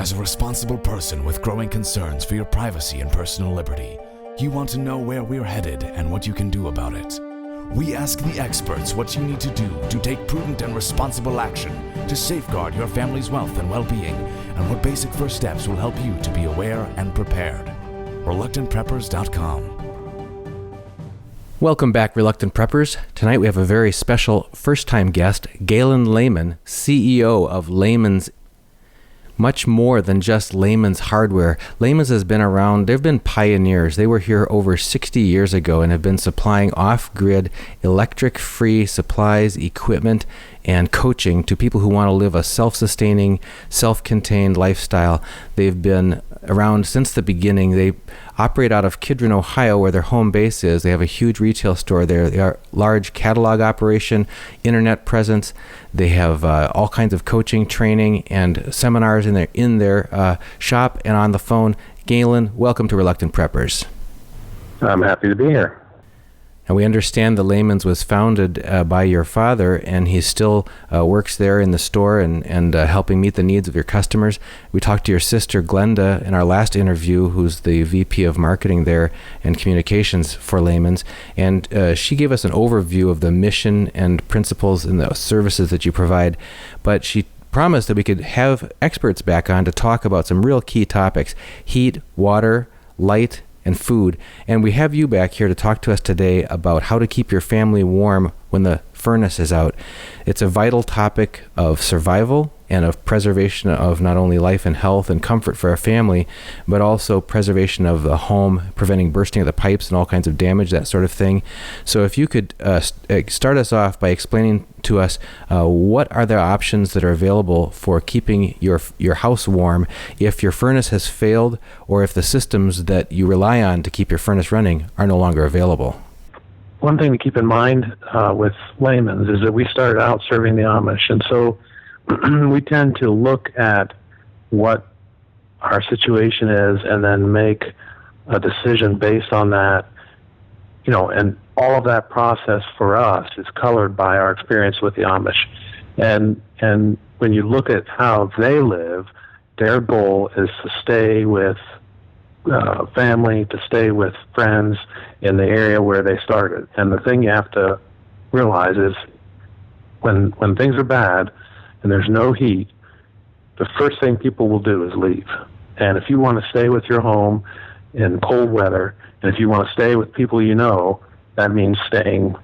As a responsible person with growing concerns for your privacy and personal liberty, you want to know where we're headed and what you can do about it. We ask the experts what you need to do to take prudent and responsible action to safeguard your family's wealth and well-being, and what basic first steps will help you to be aware and prepared. ReluctantPreppers.com. Welcome back, Reluctant Preppers. Tonight we have a very special first-time guest, Galen Lehman, CEO of Lehman's. Much more than just Lehman's Hardware. Lehman's has been around. They've been pioneers. They were here over 60 years ago and have been supplying off-grid, electric-free supplies, equipment, and coaching to people who want to live a self-sustaining, self-contained lifestyle. They've been around since the beginning. They operate out of Kidron, Ohio, where their home base is. They have a huge retail store there. They are a large catalog operation, internet presence. They have all kinds of coaching, training, and seminars in their shop and on the phone. Galen, welcome to Reluctant Preppers. I'm happy to be here. And we understand the Lehman's was founded by your father, and he still works there in the store and helping meet the needs of your customers. We talked to your sister, Glenda, in our last interview, who's the VP of Marketing there and Communications for Lehman's, and she gave us an overview of the mission and principles and the services that you provide, but she promised that we could have experts back on to talk about some real key topics: heat, water, light, and food. And we have you back here to talk to us today about how to keep your family warm when the furnace is out. It's a vital topic of survival and of preservation of not only life and health and comfort for our family, but also preservation of the home, preventing bursting of the pipes and all kinds of damage, that sort of thing. So if you could start us off by explaining to us what are the options that are available for keeping your house warm if your furnace has failed, or if the systems that you rely on to keep your furnace running are no longer available. One thing to keep in mind with Lehman's is that we started out serving the Amish, and so we tend to look at what our situation is and then make a decision based on that, and all of that process for us is colored by our experience with the Amish. And when you look at how they live, their goal is to stay with family, to stay with friends in the area where they started. And the thing you have to realize is when things are bad and there's no heat, the first thing people will do is leave. And if you want to stay with your home in cold weather, and if you want to stay with people you know, that means staying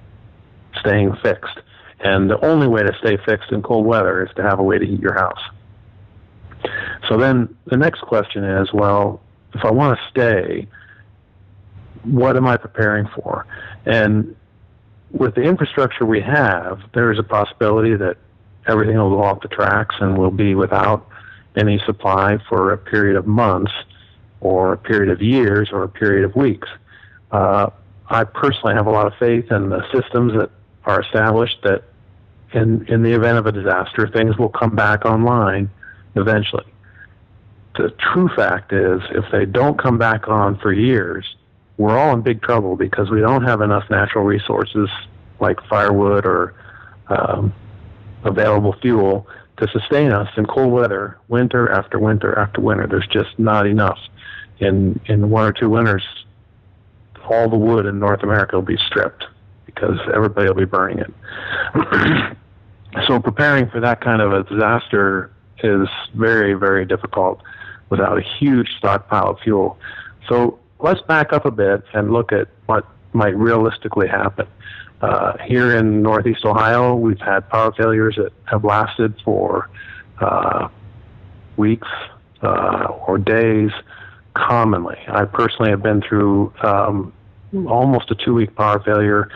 fixed. And the only way to stay fixed in cold weather is to have a way to heat your house. So then the next question is, well, if I want to stay, what am I preparing for? And with the infrastructure we have, there is a possibility that everything will go off the tracks and we'll be without any supply for a period of months or a period of years or a period of weeks. I personally have a lot of faith in the systems that are established that in the event of a disaster, things will come back online eventually. The true fact is, if they don't come back on for years, we're all in big trouble because we don't have enough natural resources like firewood or available fuel to sustain us in cold weather, winter after winter after winter. There's just not enough. In one or two winters, all the wood in North America will be stripped because everybody will be burning it. So preparing for that kind of a disaster is very, very difficult without a huge stockpile of fuel. So let's back up a bit and look at what might realistically happen. Here in Northeast Ohio, we've had power failures that have lasted for weeks or days commonly. I personally have been through almost a 2-week power failure.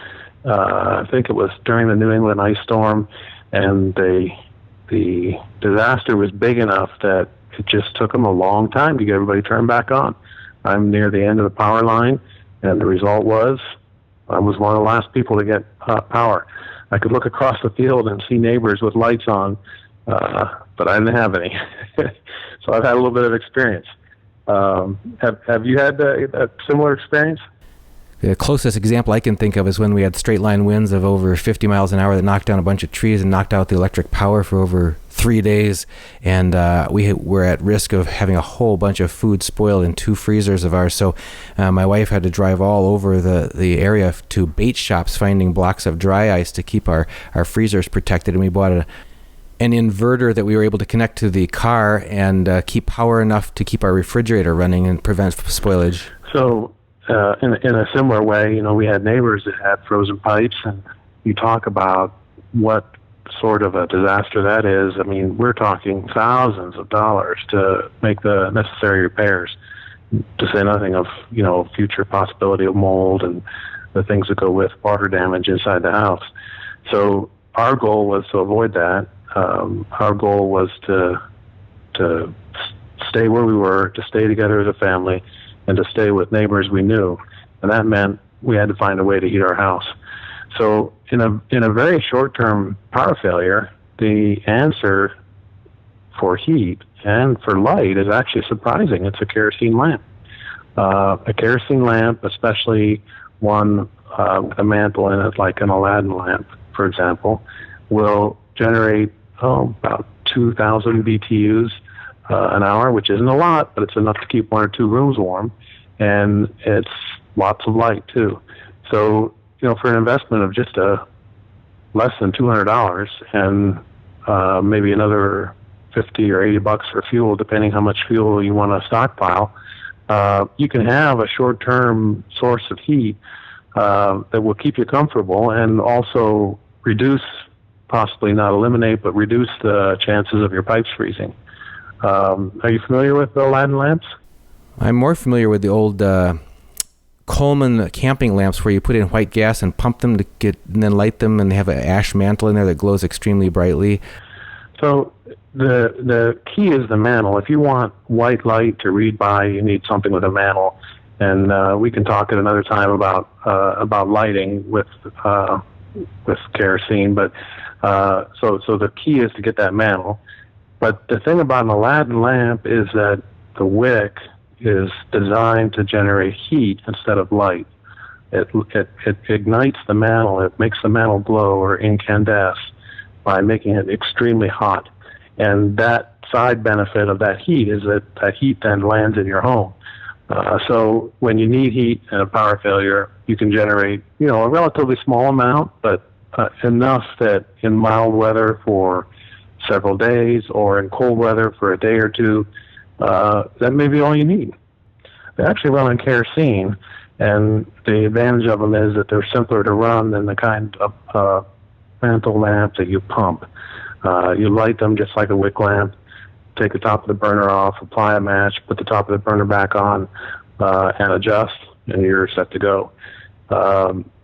I think it was during the New England ice storm, and the disaster was big enough that it just took them a long time to get everybody turned back on. I'm near the end of the power line, and the result was I was one of the last people to get power. I could look across the field and see neighbors with lights on, but I didn't have any. So I've had a little bit of experience. Have you had a similar experience? The closest example I can think of is when we had straight line winds of over 50 miles an hour that knocked down a bunch of trees and knocked out the electric power for over 3 days. And we were at risk of having a whole bunch of food spoiled in 2 freezers of ours. So my wife had to drive all over the area to bait shops finding blocks of dry ice to keep our freezers protected. And we bought an inverter that we were able to connect to the car and keep power enough to keep our refrigerator running and prevent spoilage. So in a similar way, we had neighbors that had frozen pipes, and you talk about what sort of a disaster that is. I mean, we're talking thousands of dollars to make the necessary repairs, to say nothing of, future possibility of mold and the things that go with water damage inside the house. So our goal was to avoid that. Our goal was to stay where we were, to stay together as a family, and to stay with neighbors we knew. And that meant we had to find a way to heat our house. So in a very short-term power failure, the answer for heat and for light is actually surprising. It's a kerosene lamp. A kerosene lamp, especially one with a mantle in it, like an Aladdin lamp, for example, will generate about 2,000 BTUs an hour, which isn't a lot, but it's enough to keep 1 or 2 rooms warm, and it's lots of light too. So, for an investment of just less than $200 and maybe another $50 or $80 for fuel, depending how much fuel you want to stockpile, you can have a short-term source of heat that will keep you comfortable and also reduce, possibly not eliminate, but reduce the chances of your pipes freezing. Are you familiar with the Aladdin lamps? I'm more familiar with the old Coleman camping lamps where you put in white gas and pump them and then light them, and they have an ash mantle in there that glows extremely brightly. So the key is the mantle. If you want white light to read by, you need something with a mantle, and we can talk at another time about lighting with kerosene. But so the key is to get that mantle. But the thing about an Aladdin lamp is that the wick is designed to generate heat instead of light. It ignites the mantle. It makes the mantle glow or incandesce by making it extremely hot. And that side benefit of that heat is that heat then lands in your home. So when you need heat in a power failure, you can generate, a relatively small amount, but enough that in mild weather for several days or in cold weather for a day or two, that may be all you need. They actually run on kerosene, and the advantage of them is that they're simpler to run than the kind of mantle lamp that you pump. You light them just like a wick lamp, take the top of the burner off, apply a match, put the top of the burner back on, and adjust, and you're set to go.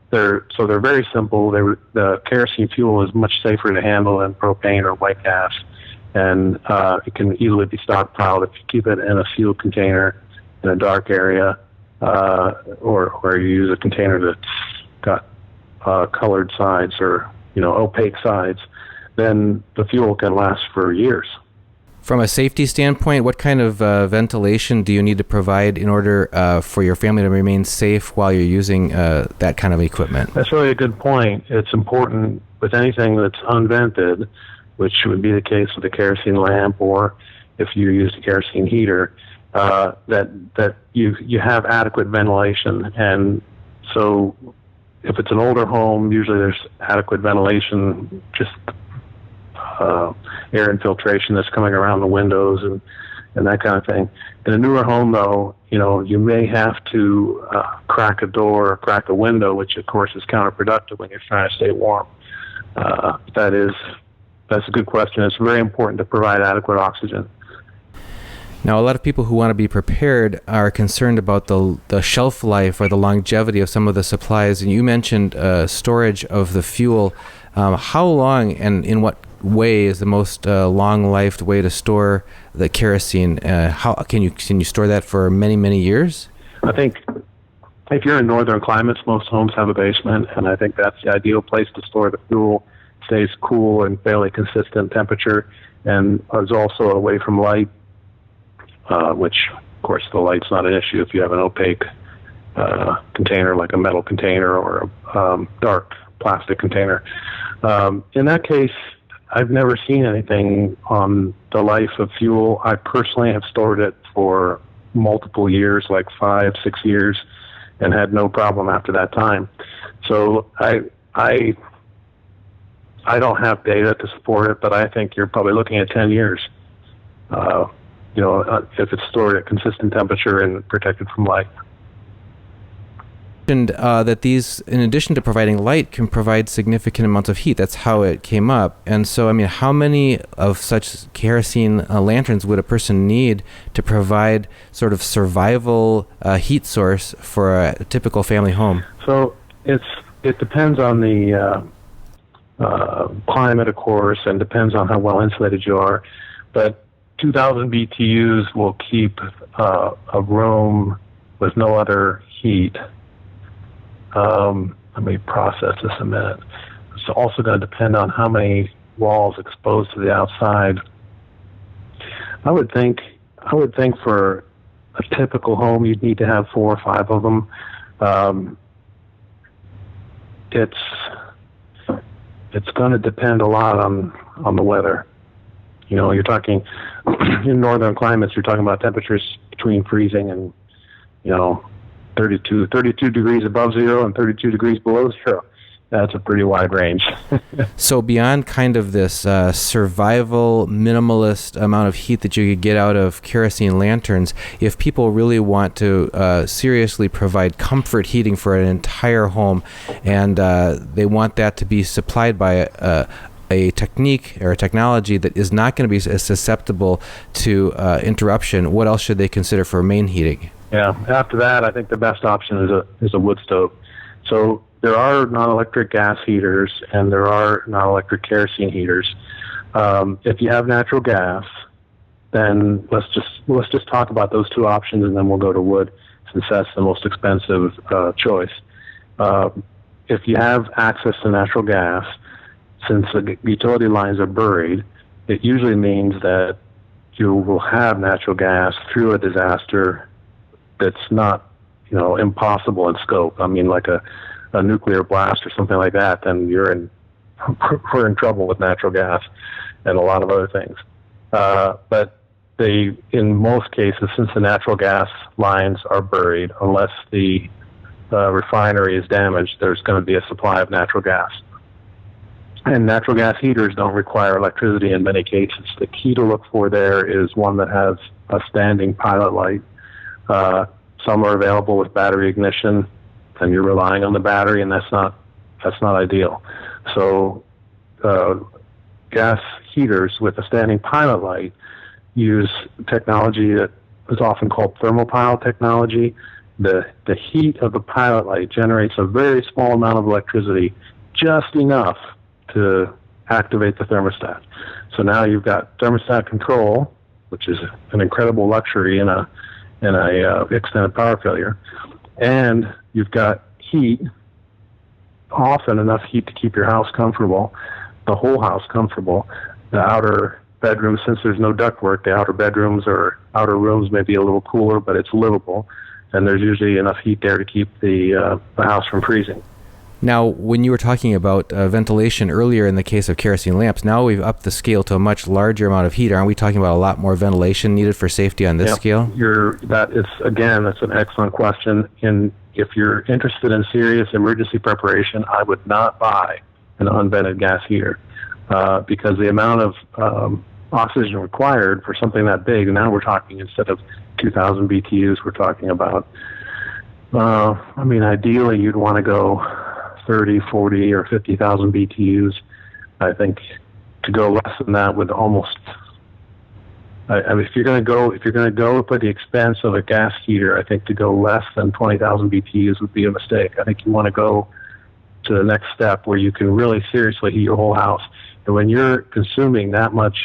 They're very simple. The kerosene fuel is much safer to handle than propane or white gas, and it can easily be stockpiled if you keep it in a sealed container in a dark area, or you use a container that's got colored sides or opaque sides. Then the fuel can last for years. From a safety standpoint, what kind of ventilation do you need to provide in order for your family to remain safe while you're using that kind of equipment? That's really a good point. It's important with anything that's unvented, which would be the case with a kerosene lamp, or if you use a kerosene heater, that you have adequate ventilation. And so if it's an older home, usually there's adequate ventilation, just air infiltration that's coming around the windows and that kind of thing. In a newer home, though, you may have to crack a door or crack a window, which of course is counterproductive when you're trying to stay warm. That's a good question. It's very important to provide adequate oxygen. Now, a lot of people who want to be prepared are concerned about the shelf life or the longevity of some of the supplies. And you mentioned storage of the fuel. How long and in what way is the most long-lived way to store the kerosene? How can you store that for many, many years? I think if you're in northern climates, most homes have a basement, and I think that's the ideal place to store the fuel. Stays cool and fairly consistent temperature, and is also away from light, which, of course, the light's not an issue if you have an opaque container, like a metal container or a dark plastic container. In that case, I've never seen anything on the life of fuel. I personally have stored it for multiple years, like 5-6 years, and had no problem after that time. So I don't have data to support it, but I think you're probably looking at 10 years. If it's stored at consistent temperature and protected from light. And that these, in addition to providing light, can provide significant amounts of heat. That's how it came up. And so, I mean, how many of such kerosene lanterns would a person need to provide sort of survival heat source for a typical family home? So it depends on the climate, of course, and depends on how well insulated you are. But 2,000 BTUs will keep a room with no other heat. Let me process this a minute. It's also going to depend on how many walls exposed to the outside. I would think for a typical home, you'd need to have 4 or 5 of them. It's going to depend a lot on the weather. You're talking in northern climates. You're talking about temperatures between freezing and 32 degrees above zero and 32 degrees below zero. That's a pretty wide range. So beyond kind of this survival minimalist amount of heat that you could get out of kerosene lanterns, if people really want to seriously provide comfort heating for an entire home, and they want that to be supplied by a technique or a technology that is not going to be as susceptible to interruption, what else should they consider for main heating? Yeah. After that, I think the best option is a wood stove. So there are non-electric gas heaters and there are non-electric kerosene heaters. If you have natural gas, then let's just talk about those two options, and then we'll go to wood, since that's the most expensive choice. If you have access to natural gas, since the utility lines are buried, it usually means that you will have natural gas through a disaster that's not, impossible in scope. I mean, like a nuclear blast or something like that, then we're in trouble with natural gas and a lot of other things. But in most cases, since the natural gas lines are buried, unless the refinery is damaged, there's going to be a supply of natural gas. And natural gas heaters don't require electricity in many cases. The key to look for there is one that has a standing pilot light. Some are available with battery ignition, and you're relying on the battery, and that's not ideal. So gas heaters with a standing pilot light use technology that is often called thermopile technology. The heat of the pilot light generates a very small amount of electricity, just enough to activate the thermostat. So now you've got thermostat control, which is an incredible luxury in a extended power failure, and you've got heat, often enough heat to keep your house comfortable, the whole house comfortable. The outer bedrooms, since there's no ductwork, the outer bedrooms or outer rooms may be a little cooler, but it's livable, and there's usually enough heat there to keep the house from freezing. Now, when you were talking about ventilation earlier in the case of kerosene lamps, now we've upped the scale to a much larger amount of heat. Aren't we talking about a lot more ventilation needed for safety on this scale? That's an excellent question. And if you're interested in serious emergency preparation, I would not buy an unvented gas heater because the amount of oxygen required for something that big, now we're talking, instead of 2,000 BTUs, we're talking about, ideally you'd want to go 30, 40, or 50,000 BTUs. I think to go less than that would almost. If you're going to go for the expense of a gas heater, I think to go less than 20,000 BTUs would be a mistake. I think you want to go to the next step where you can really seriously heat your whole house. And when you're consuming that much,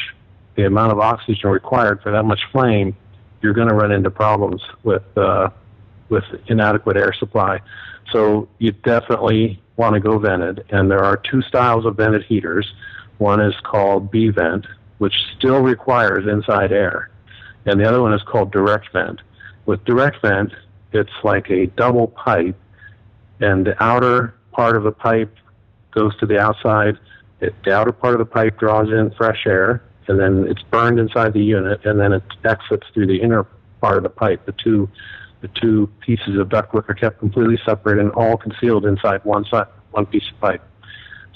the amount of oxygen required for that much flame, you're going to run into problems with inadequate air supply. So you definitely want to go vented, and there are two styles of vented heaters. One is called B-vent, which still requires inside air, and the other one is called direct vent. With direct vent, it's like a double pipe, and the outer part of the pipe goes to the outside. The outer part of the pipe draws in fresh air, and then it's burned inside the unit, and then it exits through the inner part of the pipe. The two pieces of ductwork are kept completely separate and all concealed inside one piece of pipe.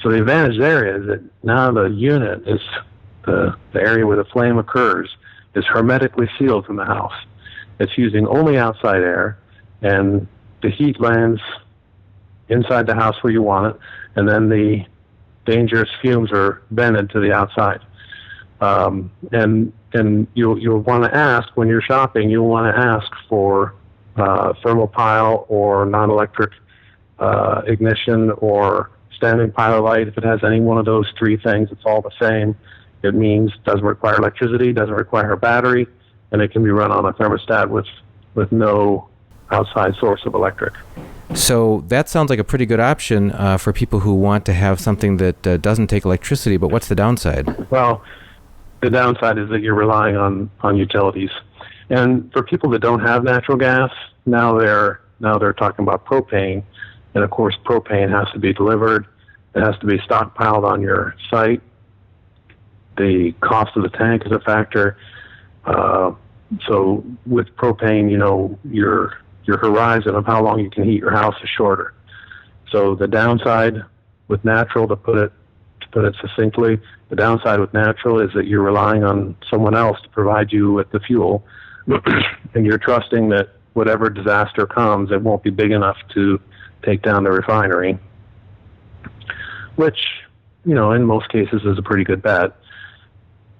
So the advantage there is that now the unit is the area where the flame occurs is hermetically sealed from the house. It's using only outside air, and the heat lands inside the house where you want it, and then the dangerous fumes are vented to the outside. And you'll want to ask when you're shopping. You'll want to ask for thermopile or non-electric ignition or standing pilot light. If it has any one of those three things, it's all the same. It means doesn't require electricity, doesn't require a battery, and it can be run on a thermostat with no outside source of electric. So that sounds like a pretty good option for people who want to have something that doesn't take electricity, but what's the downside? Well, the downside is that you're relying on utilities. And for people that don't have natural gas, now they're talking about propane, and of course propane has to be delivered. It has to be stockpiled on your site. The cost of the tank is a factor. So with propane, your horizon of how long you can heat your house is shorter. So the downside with natural, to put it succinctly, the downside with natural is that you're relying on someone else to provide you with the fuel, and you're trusting that whatever disaster comes, it won't be big enough to take down the refinery, which, in most cases is a pretty good bet.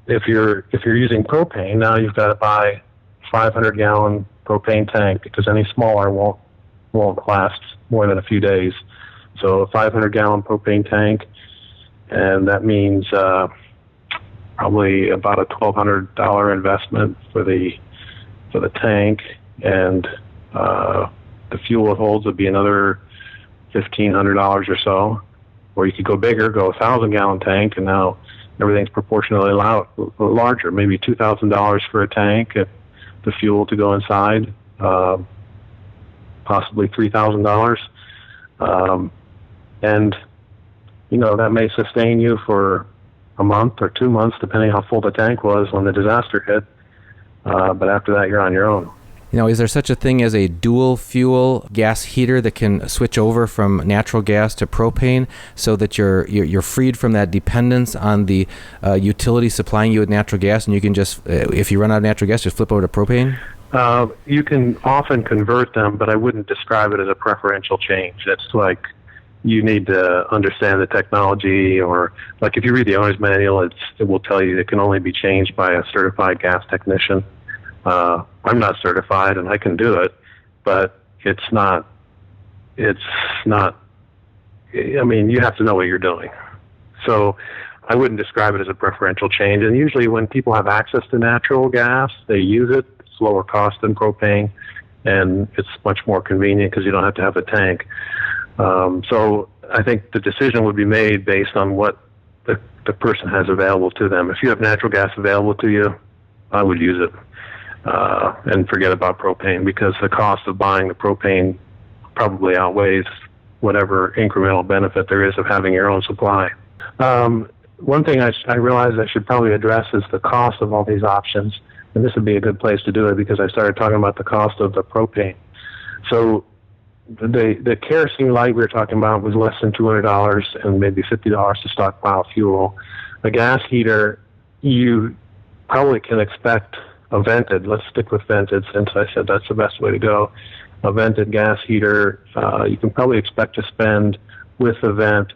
If you're using propane, now you've got to buy a 500-gallon propane tank, because any smaller won't last more than a few days. So a 500-gallon propane tank, and that means probably about a $1,200 investment for the tank, and the fuel it holds would be another $1,500 or so. Or you could go bigger, go a 1,000-gallon tank, and now everything's proportionally larger. Maybe $2,000 for a tank, the fuel to go inside, possibly $3,000, and that may sustain you for a month or 2 months, depending how full the tank was when the disaster hit. But after that, you're on your own. Is there such a thing as a dual fuel gas heater that can switch over from natural gas to propane, so that you're freed from that dependence on the utility supplying you with natural gas, and you can just, if you run out of natural gas, just flip over to propane? You can often convert them, but I wouldn't describe it as a preferential change. It's like you need to understand the technology, or like if you read the owner's manual, it will tell you it can only be changed by a certified gas technician. I'm not certified, and I can do it, but it's not, you have to know what you're doing. So I wouldn't describe it as a preferential change. And usually when people have access to natural gas, they use it. It's lower cost than propane, and it's much more convenient because you don't have to have a tank. So I think the decision would be made based on what the person has available to them. If you have natural gas available to you, I would use it. And forget about propane, because the cost of buying the propane probably outweighs whatever incremental benefit there is of having your own supply. One thing I realized I should probably address is the cost of all these options, and this would be a good place to do it because I started talking about the cost of the propane. So the kerosene light we were talking about was less than $200 and maybe $50 to stockpile fuel. A gas heater, you probably can expect a vented, let's stick with vented since I said that's the best way to go. A vented gas heater, you can probably expect to spend with the vent.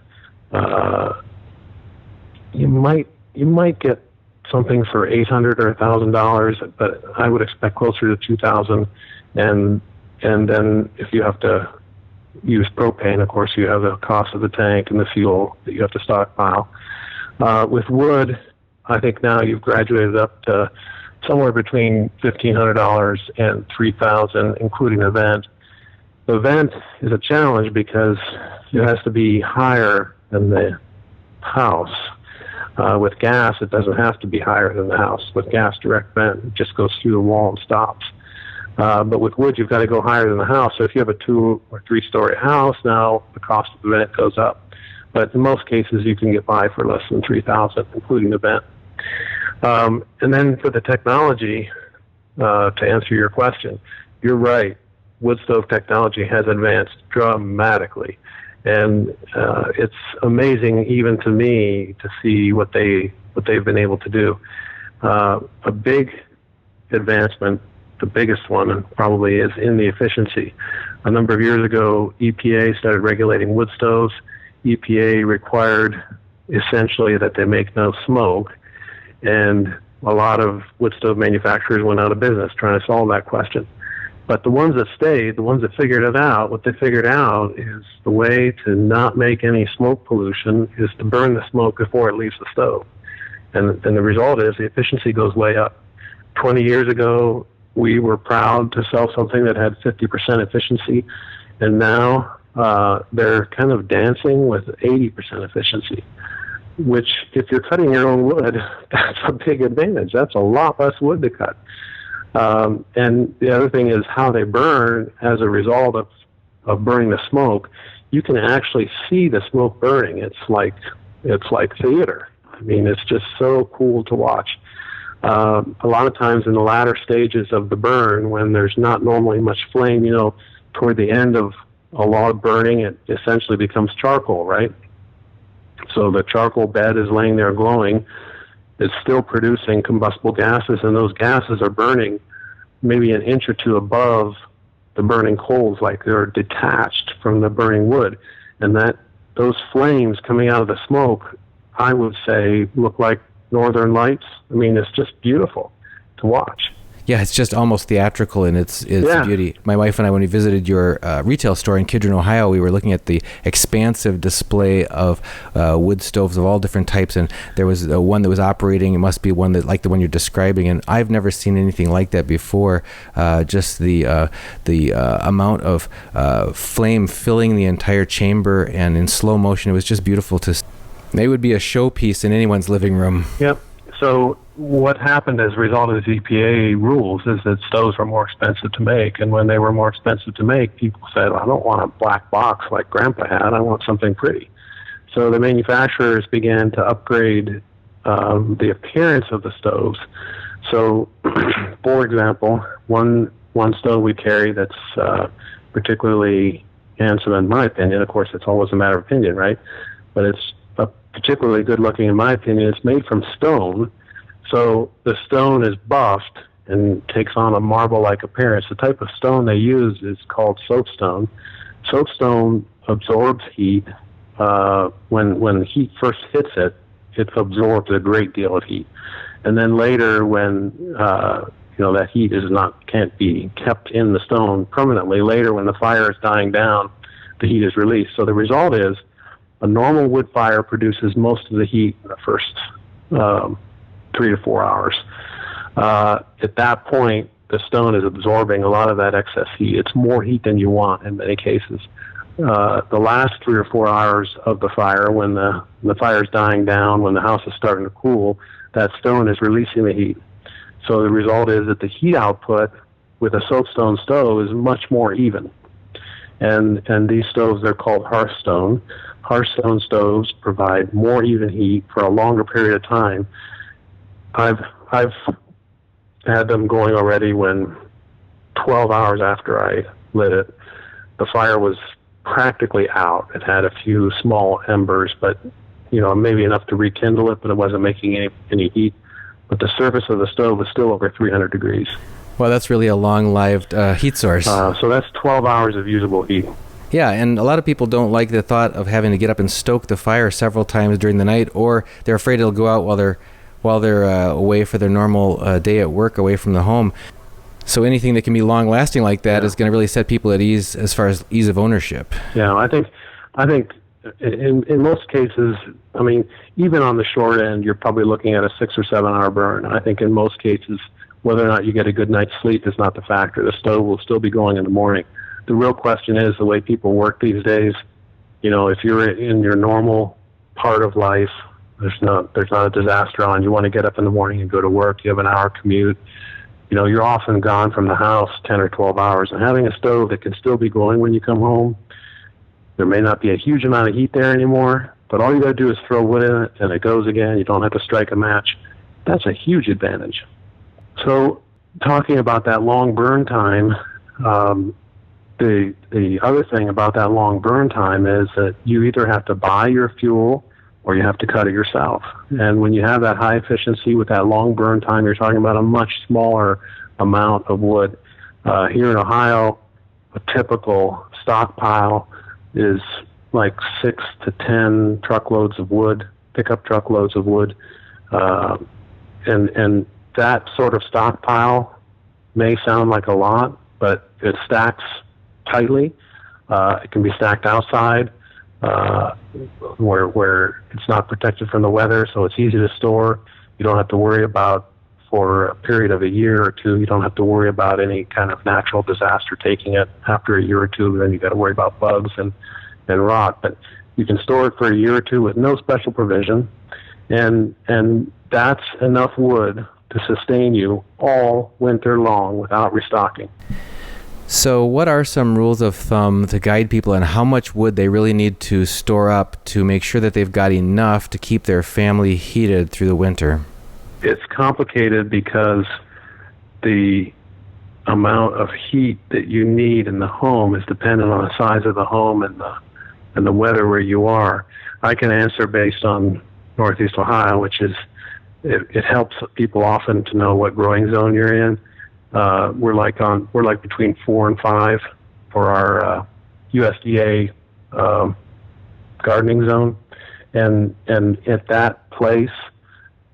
You might get something for $800 or $1,000, but I would expect closer to $2,000. And then if you have to use propane, of course, you have the cost of the tank and the fuel that you have to stockpile. With wood, I think now you've graduated up to somewhere between $1,500 and $3,000, including the vent. The vent is a challenge because it has to be higher than the house. With gas, it doesn't have to be higher than the house. With gas direct vent, it just goes through the wall and stops. But with wood, you've got to go higher than the house. So if you have a 2 or 3 story house, now the cost of the vent goes up. But in most cases, you can get by for less than $3,000, including the vent. And then for the technology, to answer your question, you're right. Wood stove technology has advanced dramatically. And it's amazing even to me to see what they've been able to do. A big advancement, the biggest one probably, is in the efficiency. A number of years ago, EPA started regulating wood stoves. EPA required essentially that they make no smoke, and a lot of wood stove manufacturers went out of business trying to solve that question. But the ones that stayed, the ones that figured it out, what they figured out is the way to not make any smoke pollution is to burn the smoke before it leaves the stove. And the result is the efficiency goes way up. 20 years ago, we were proud to sell something that had 50% efficiency, and now they're kind of dancing with 80% efficiency, which if you're cutting your own wood, that's a big advantage. That's a lot less wood to cut. And the other thing is how they burn as a result of burning the smoke. You can actually see the smoke burning. It's like theater. I mean, it's just so cool to watch. A lot of times in the latter stages of the burn, when there's not normally much flame, toward the end of a log burning, it essentially becomes charcoal, right? So the charcoal bed is laying there glowing. It's still producing combustible gases, and those gases are burning maybe an inch or two above the burning coals, like they're detached from the burning wood. And those flames coming out of the smoke, I would say, look like northern lights. I mean, it's just beautiful to watch. Yeah, it's just almost theatrical in its beauty. My wife and I, when we visited your retail store in Kidron, Ohio, we were looking at the expansive display of wood stoves of all different types, and there was one that was operating. It must be one that, like the one you're describing, and I've never seen anything like that before. Just the amount of flame filling the entire chamber, and in slow motion, it was just beautiful to see. They would be a showpiece in anyone's living room. Yep. So what happened as a result of the EPA rules is that stoves were more expensive to make. And when they were more expensive to make, people said, I don't want a black box like Grandpa had. I want something pretty. So the manufacturers began to upgrade the appearance of the stoves. So, for example, one stove we carry that's particularly handsome in my opinion. Of course, it's always a matter of opinion, right? But it's particularly good looking in my opinion. It's made from stone. So the stone is buffed and takes on a marble-like appearance. The type of stone they use is called soapstone. Soapstone absorbs heat. When the heat first hits it, it absorbs a great deal of heat. And then later, when that heat can't be kept in the stone permanently, later when the fire is dying down, the heat is released. So the result is a normal wood fire produces most of the heat in the first 3 to 4 hours. At that point, the stone is absorbing a lot of that excess heat. It's more heat than you want in many cases. The last 3 or 4 hours of the fire, when the fire is dying down, when the house is starting to cool, that stone is releasing the heat. So the result is that the heat output with a soapstone stove is much more even. And these stoves, they're called hearthstone. Hearthstone stoves provide more even heat for a longer period of time. I've had them going already when 12 hours after I lit it, the fire was practically out. It had a few small embers, but maybe enough to rekindle it, but it wasn't making any heat. But the surface of the stove was still over 300 degrees. Well, that's really a long-lived heat source. So that's 12 hours of usable heat. Yeah, and a lot of people don't like the thought of having to get up and stoke the fire several times during the night, or they're afraid it'll go out while they're away for their normal day at work, away from the home. So anything that can be long-lasting like that is going to really set people at ease as far as ease of ownership. Yeah, I think in most cases, I mean, even on the short end, you're probably looking at a 6 or 7 hour burn. I think in most cases, whether or not you get a good night's sleep is not the factor. The stove will still be going in the morning. The real question is the way people work these days. If you're in your normal part of life, there's not a disaster on. You want to get up in the morning and go to work. You have an hour commute. you're often gone from the house 10 or 12 hours, and having a stove that can still be glowing when you come home, there may not be a huge amount of heat there anymore, but all you got to do is throw wood in it, and it goes again. You don't have to strike a match. That's a huge advantage. So talking about that long burn time, the other thing about that long burn time is that you either have to buy your fuel or you have to cut it yourself. And when you have that high efficiency with that long burn time, you're talking about a much smaller amount of wood. Here in Ohio, a typical stockpile is like 6 to 10 truckloads of wood, pickup truckloads of wood. And that sort of stockpile may sound like a lot, but it stacks tightly. It can be stacked outside, where it's not protected from the weather, so it's easy to store. You don't have to worry about, for a period of a year or two, you don't have to worry about any kind of natural disaster taking it. After a year or two, then you got to worry about bugs and rot. But you can store it for a year or two with no special provision, and that's enough wood to sustain you all winter long without restocking. So what are some rules of thumb to guide people on how much wood they really need to store up to make sure that they've got enough to keep their family heated through the winter? It's complicated because the amount of heat that you need in the home is dependent on the size of the home and the weather where you are. I can answer based on Northeast Ohio, which is, it helps people often to know what growing zone you're in. We're like between 4 and 5 for our USDA gardening zone, and at that place,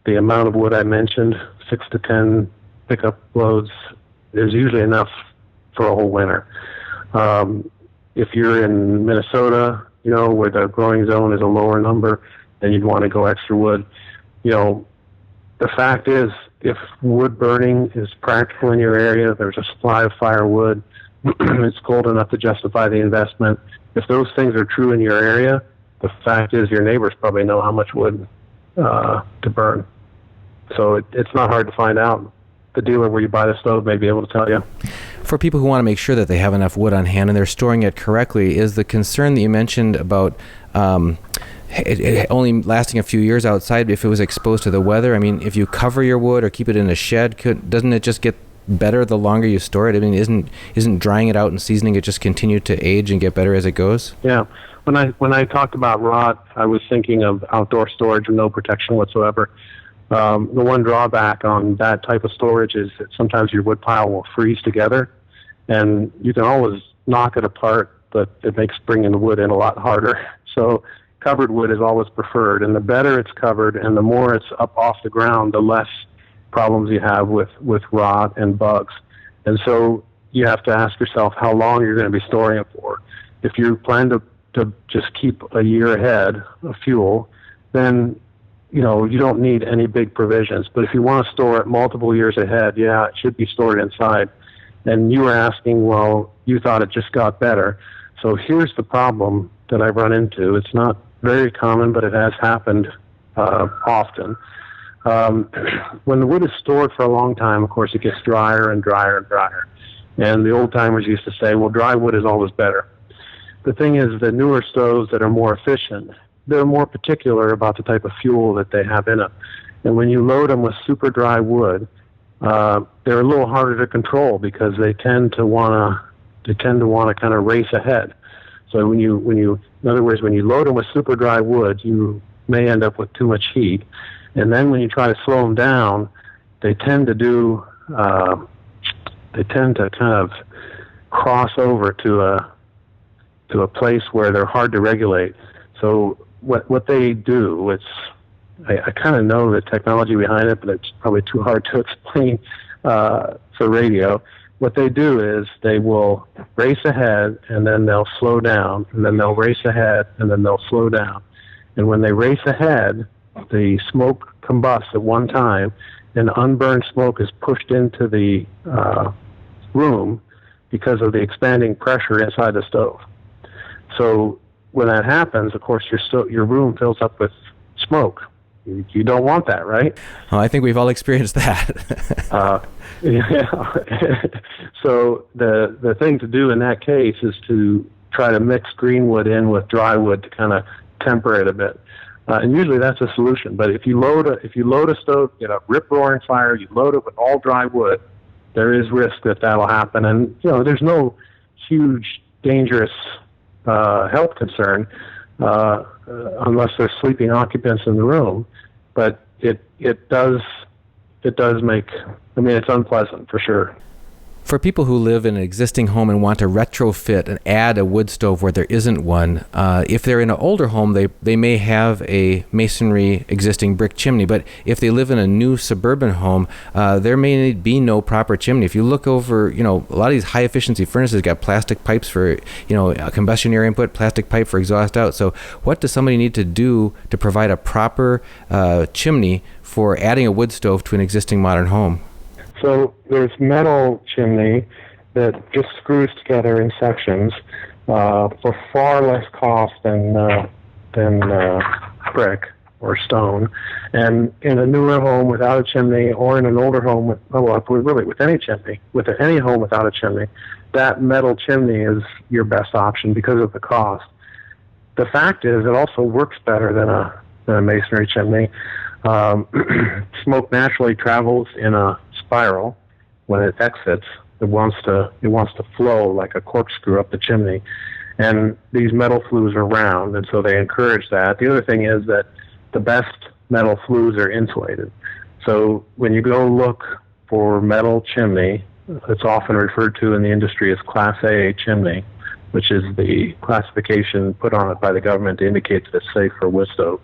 the amount of wood I mentioned, 6 to 10 pickup loads, is usually enough for a whole winter. If you're in Minnesota, where the growing zone is a lower number, then you'd want to go extra wood. The fact is, if wood burning is practical in your area, there's a supply of firewood, it's cold enough to justify the investment. If those things are true in your area, the fact is your neighbors probably know how much wood to burn. So it's not hard to find out. The dealer where you buy the stove may be able to tell you. For people who want to make sure that they have enough wood on hand and they're storing it correctly, is the concern that you mentioned about it only lasting a few years outside if it was exposed to the weather? I mean, if you cover your wood or keep it in a shed, doesn't it just get better the longer you store it? I mean, isn't drying it out and seasoning it just continue to age and get better as it goes? Yeah. When I talked about rot, I was thinking of outdoor storage with no protection whatsoever. The one drawback on that type of storage is that sometimes your wood pile will freeze together, and you can always knock it apart, but it makes bringing the wood in a lot harder. So covered wood is always preferred, and the better it's covered and the more it's up off the ground, the less problems you have with rot and bugs. And so you have to ask yourself how long you're going to be storing it for. If you plan to just keep a year ahead of fuel, then you don't need any big provisions. But if you want to store it multiple years ahead, it should be stored inside. And you were asking, well, you thought it just got better. So here's the problem that I've run into. It's not very common, but it has happened often. When the wood is stored for a long time, of course, it gets drier and drier and drier. And the old-timers used to say, well, dry wood is always better. The thing is, the newer stoves that are more efficient, they're more particular about the type of fuel that they have in it. And when you load them with super dry wood, they're a little harder to control because they tend to want to kind of race ahead. So in other words, when you load them with super dry wood, you may end up with too much heat. And then when you try to slow them down, they tend to kind of cross over to a place where they're hard to regulate. So what they do, I kind of know the technology behind it, but it's probably too hard to explain for radio. What they do is they will race ahead, and then they'll slow down, and then they'll race ahead, and then they'll slow down. And when they race ahead, the smoke combusts at one time, and unburned smoke is pushed into the room because of the expanding pressure inside the stove. So when that happens, of course, your room fills up with smoke, You don't want that, right? Oh, I think we've all experienced that. Yeah. So the thing to do in that case is to try to mix green wood in with dry wood to kind of temper it a bit. And usually that's a solution. But if you load a stove, get a rip-roaring fire, you load it with all dry wood, there is risk that that'll happen. And there's no huge dangerous health concern unless there's sleeping occupants in the room. But it does make, it's unpleasant for sure. For people who live in an existing home and want to retrofit and add a wood stove where there isn't one, if they're in an older home, they may have a masonry existing brick chimney. But if they live in a new suburban home, there may be no proper chimney. If you look over, a lot of these high efficiency furnaces got plastic pipes for, a combustion air input, plastic pipe for exhaust out. So what does somebody need to do to provide a proper chimney for adding a wood stove to an existing modern home? So there's metal chimney that just screws together in sections for far less cost than brick or stone. And in a newer home without a chimney, or in an older home with any home without a chimney, that metal chimney is your best option because of the cost. The fact is, it also works better than a masonry chimney. Smoke naturally travels in a spiral. When it exits, it wants to flow like a corkscrew up the chimney, and these metal flues are round, and so they encourage that. The other thing is that the best metal flues are insulated. So when you go look for metal chimney, it's often referred to in the industry as Class A chimney, which is the classification put on it by the government to indicate that it's safe for a wood stove.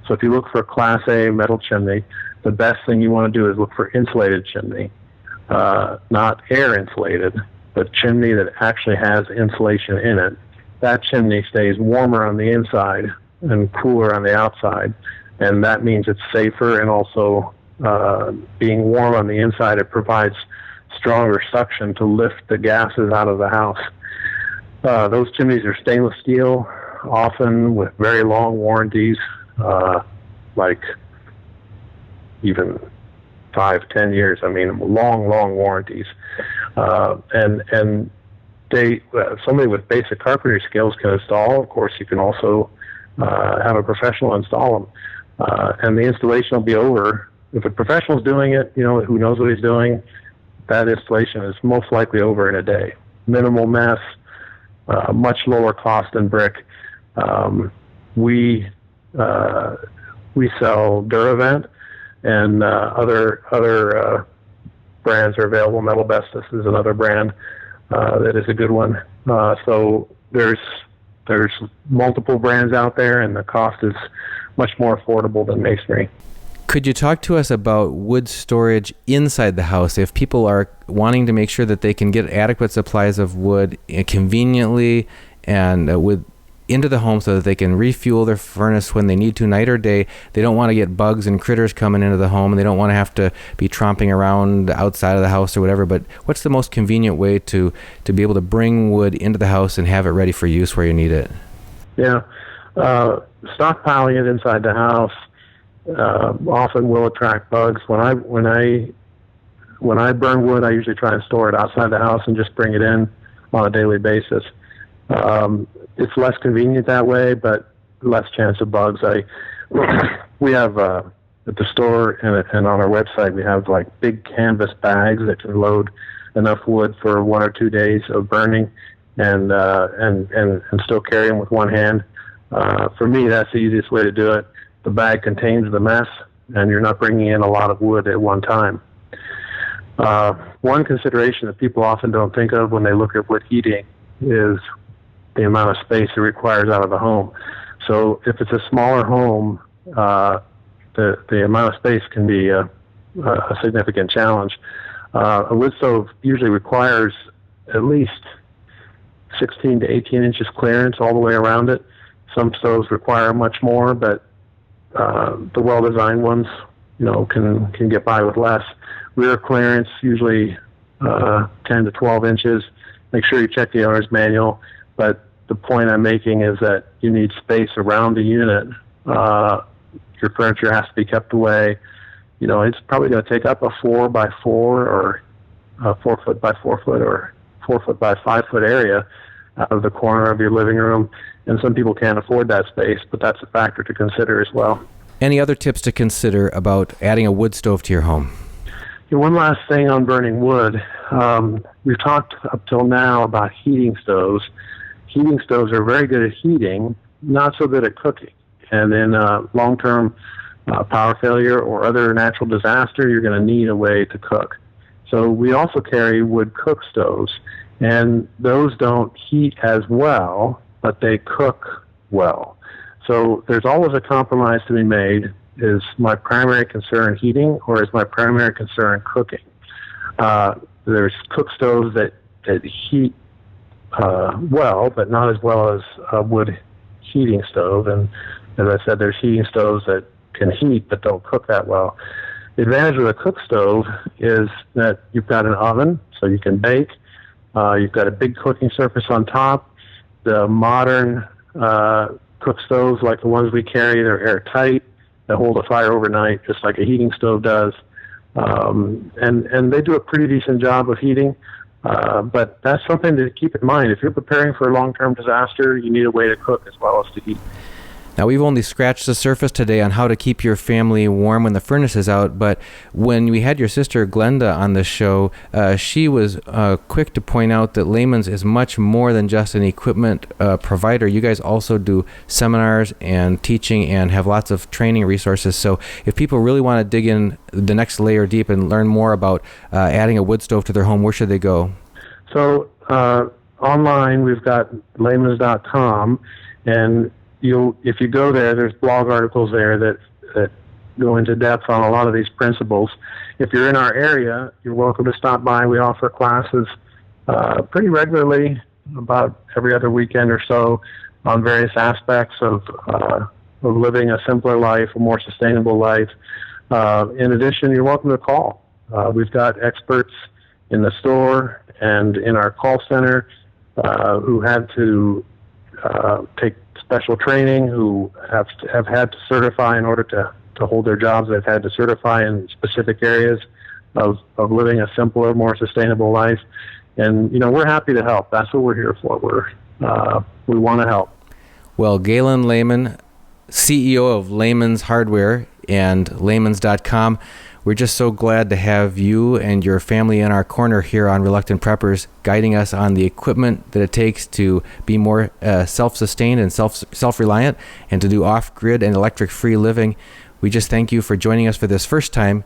So if you look for a Class A metal chimney, the best thing you want to do is look for insulated chimney, not air insulated, but chimney that actually has insulation in it. That chimney stays warmer on the inside and cooler on the outside, and that means it's safer, and also being warm on the inside, it provides stronger suction to lift the gases out of the house. Those chimneys are stainless steel, often with very long warranties, like even 5-10 years. Long warranties. And they somebody with basic carpentry skills can install. Of course, you can also have a professional install them, and the installation will be over. If a professional's doing it, who knows what he's doing, that installation is most likely over in a day. Minimal mess. Much lower cost than brick. We sell Duravent, and other brands are available. Metal Bestis is another brand that is a good one. So there's multiple brands out there, and the cost is much more affordable than masonry. Could you talk to us about wood storage inside the house? If people are wanting to make sure that they can get adequate supplies of wood conveniently and into the home so that they can refuel their furnace when they need to, night or day. They don't want to get bugs and critters coming into the home, and they don't want to have to be tromping around outside of the house or whatever. But what's the most convenient way to be able to bring wood into the house and have it ready for use where you need it? Yeah. Stockpiling it inside the house often will attract bugs. When I burn wood, I usually try and store it outside the house and just bring it in on a daily basis. It's less convenient that way, but less chance of bugs. We have at the store and on our website, we have like big canvas bags that can load enough wood for 1 or 2 days of burning, and still carry them with one hand. For me, that's the easiest way to do it. The bag contains the mess, and you're not bringing in a lot of wood at one time. One consideration that people often don't think of when they look at wood heating is the amount of space it requires out of the home. So if it's a smaller home, the amount of space can be a significant challenge. A wood stove usually requires at least 16 to 18 inches clearance all the way around it. Some stoves require much more, but the well-designed ones, can get by with less. Rear clearance, usually 10 to 12 inches. Make sure you check the owner's manual. But the point I'm making is that you need space around the unit your furniture has to be kept away. It's probably going to take up a 4x4 or a 4-foot-by-4-foot or 4-foot-by-5-foot area out of the corner of your living room. And some people can't afford that space, but that's a factor to consider as well. Any other tips to consider about adding a wood stove to your home? One last thing on burning wood. We've talked up till now about heating stoves. Heating stoves are very good at heating, not so good at cooking. And in long-term power failure or other natural disaster, you're going to need a way to cook. So we also carry wood cook stoves, and those don't heat as well, but they cook well. So there's always a compromise to be made. Is my primary concern heating, or is my primary concern cooking? There's cook stoves that heat well, but not as well as a wood heating stove. And as I said, there's heating stoves that can heat but don't cook that well. The advantage of a cook stove is that you've got an oven, so you can bake. You've got a big cooking surface on top. The modern cook stoves, like the ones we carry, they're airtight. They hold a fire overnight, just like a heating stove does. And they do a pretty decent job of heating. But that's something to keep in mind. If you're preparing for a long-term disaster, you need a way to cook as well as to heat. Now, we've only scratched the surface today on how to keep your family warm when the furnace is out, but when we had your sister Glenda on the show, she was quick to point out that Lehman's is much more than just an equipment provider. You guys also do seminars and teaching and have lots of training resources. So if people really want to dig in the next layer deep and learn more about adding a wood stove to their home, where should they go? So online, we've got Lehmans.com, and if you go there, there's blog articles there that go into depth on a lot of these principles. If you're in our area, you're welcome to stop by. We offer classes pretty regularly, about every other weekend or so, on various aspects of living a simpler life, a more sustainable life. In addition, you're welcome to call. We've got experts in the store and in our call center who had to take special training, who have had to certify in order to hold their jobs. They've had to certify in specific areas of living a simpler, more sustainable life. And, we're happy to help. That's what we're here for. We want to help. Well, Galen Lehman, CEO of Lehman's Hardware and Lehmans.com, we're just so glad to have you and your family in our corner here on Reluctant Preppers, guiding us on the equipment that it takes to be more self-sustained and self-reliant and to do off-grid and electric-free living. We just thank you for joining us for this first time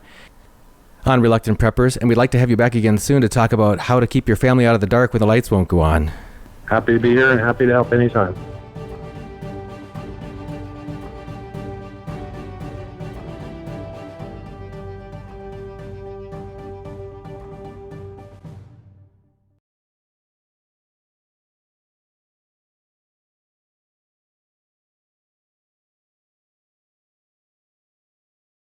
on Reluctant Preppers, and we'd like to have you back again soon to talk about how to keep your family out of the dark when the lights won't go on. Happy to be here and happy to help anytime.